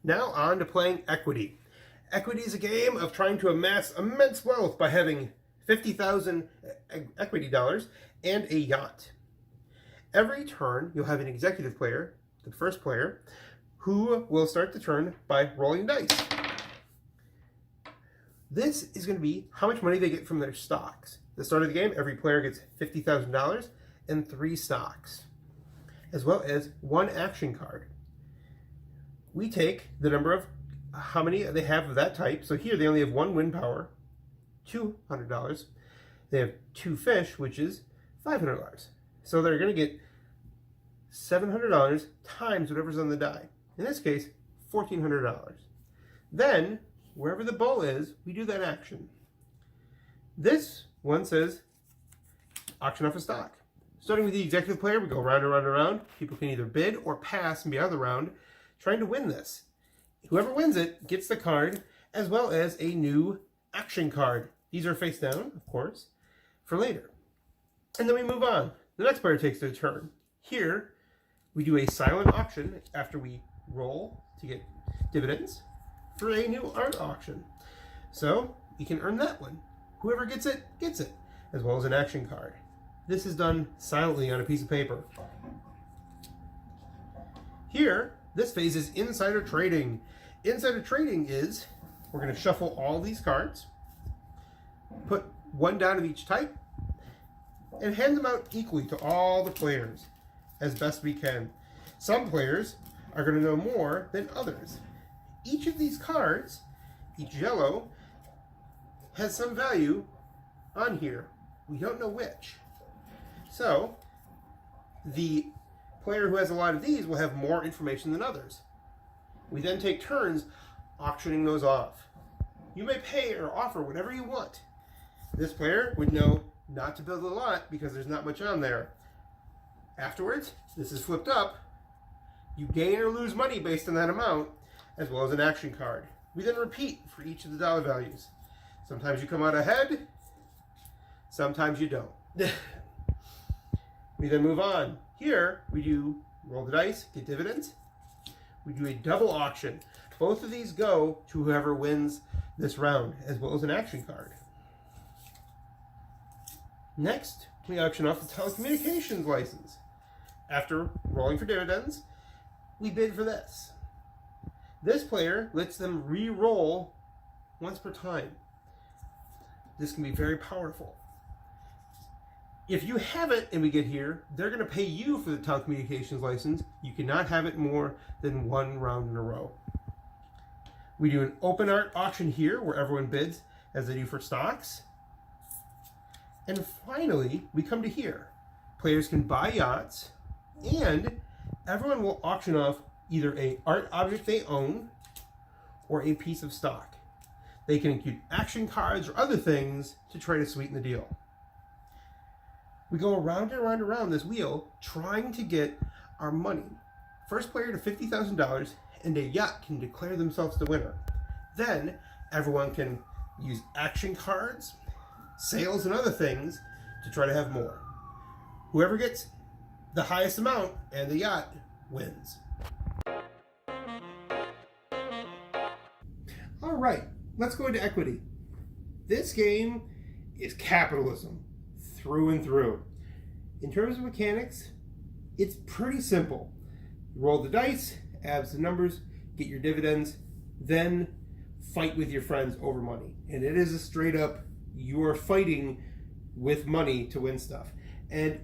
Now on to playing equity. Equity is a game of trying to amass immense wealth by having 50,000 equity dollars and a yacht. Every turn, you'll have an executive player, the first player, who will start the turn by rolling dice. This is going to be how much money they get from their stocks. At the start of the game, every player gets $50,000 and 3 stocks, as well as 1 action card. We take the number of how many they have of that type. So here they only have 1 wind power, $200. They have 2 fish, which is $500. So they're going to get $700 times whatever's on the die. In this case, $1,400. Then, wherever the bull is, we do that action. This one says auction off a stock. Starting with the executive player, we go round and round and round. People can either bid or pass and be out of the round, trying to win this. Whoever wins it gets the card, as well as a new action card. These are face down, of course, for later. And then we move on. The next player takes their turn. Here, we do a silent auction after we roll to get dividends for a new art auction. So, you can earn that one. Whoever gets it, as well as an action card. This is done silently on a piece of paper. Here, this phase is insider trading. Insider trading is, we're going to shuffle all these cards, put 1 down of each type, and hand them out equally to all the players as best we can. Some players are going to know more than others. Each of these cards, each yellow, has some value on here. We don't know which. So, the player who has a lot of these will have more information than others. We then take turns auctioning those off. You may pay or offer whatever you want. This player would know not to build a lot because there's not much on there. Afterwards, this is flipped up. You gain or lose money based on that amount, as well as an action card. We then repeat for each of the dollar values. Sometimes you come out ahead, sometimes you don't. We then move on. Here, we do roll the dice, get dividends. We do a double auction. Both of these go to whoever wins this round, as well as an action card. Next, we auction off the telecommunications license. After rolling for dividends, we bid for this. This player lets them re-roll once per time. This can be very powerful. If you have it and we get here, they're going to pay you for the telecommunications license. You cannot have it more than 1 round in a row. We do an open art auction here where everyone bids as they do for stocks. And finally, we come to here. Players can buy yachts, and everyone will auction off either an art object they own or a piece of stock. They can include action cards or other things to try to sweeten the deal. We go around and around and around this wheel trying to get our money. First player to $50,000 and a yacht can declare themselves the winner. Then everyone can use action cards, sales, and other things to try to have more. Whoever gets the highest amount and the yacht wins. All right, let's go into equity. This game is capitalism through and through. In terms of mechanics, it's pretty simple. You roll the dice, add the numbers, get your dividends, then fight with your friends over money. And it is a straight up, you are fighting with money to win stuff. And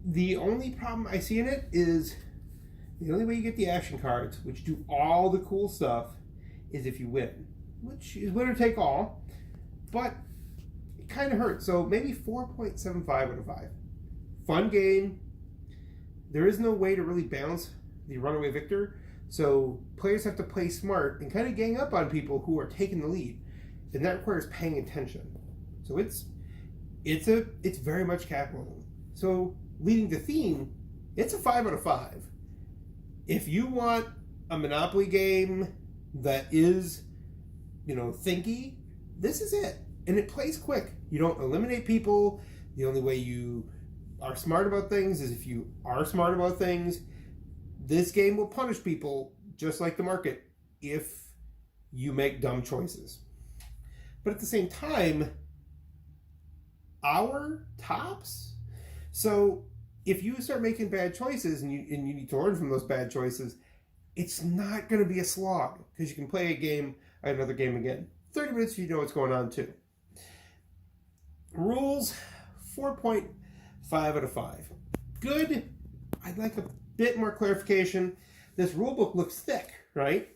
the only problem I see in it is the only way you get the action cards, which do all the cool stuff, is if you win, which is winner take all, but it kind of hurts. So maybe 4.75 out of 5. Fun game. There is no way to really balance the runaway victor, so players have to play smart and kind of gang up on people who are taking the lead, and that requires paying attention. So it's very much capitalism. So leading the theme, it's a 5 out of 5. If you want a Monopoly game that is, thinky, this is it. And it plays quick. You don't eliminate people. The only way you are smart about things is if you are smart about things. This game will punish people just like the market if you make dumb choices. But at the same time, our tops. So if you start making bad choices and you need to learn from those bad choices, it's not going to be a slog because you can play another game again. 30 minutes, you know what's going on too. Rules, 4.5 out of 5. Good. I'd like a bit more clarification. This rule book looks thick, right?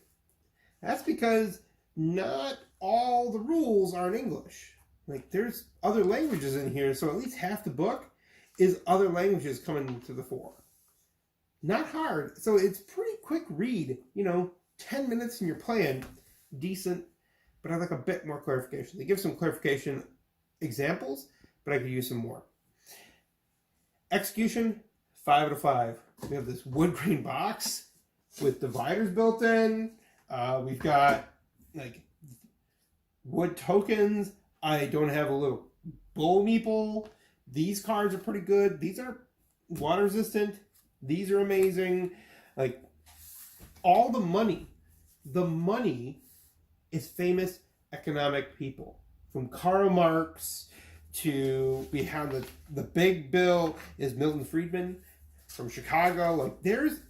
That's because not all the rules are in English. Like, there's other languages in here, so at least half the book is other languages coming to the fore. Not hard, so it's pretty quick read. 10 minutes and you're playing. Decent, but I'd like a bit more clarification. They give some clarification examples, but I could use some more. Execution, 5 out of 5. We have this wood grain box with dividers built in. We've got wood tokens. I don't have a little bull meeple. These cards are pretty good. These are water resistant. These are amazing. All the money is famous economic people. From Karl Marx to behind the big bill is Milton Friedman from Chicago.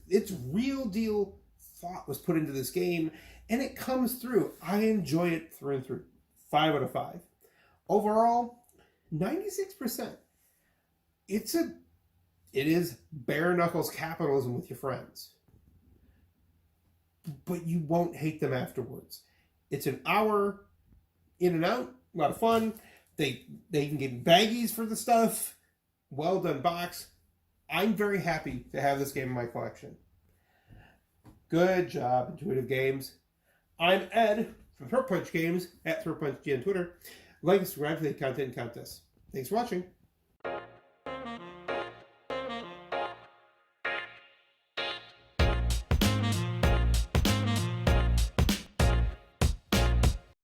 It's real deal thought was put into this game, and it comes through. I enjoy it through and through. 5 out of 5. Overall, 96%. It is bare knuckles capitalism with your friends, but you won't hate them afterwards. It's an hour in and out, a lot of fun. They can get baggies for the stuff. Well done box. I'm very happy to have this game in my collection. Good job, Intuitive Games. I'm Ed from Throat Punch Games at Throat Punch G on Twitter. Like and subscribe to the content contest. Thanks for watching.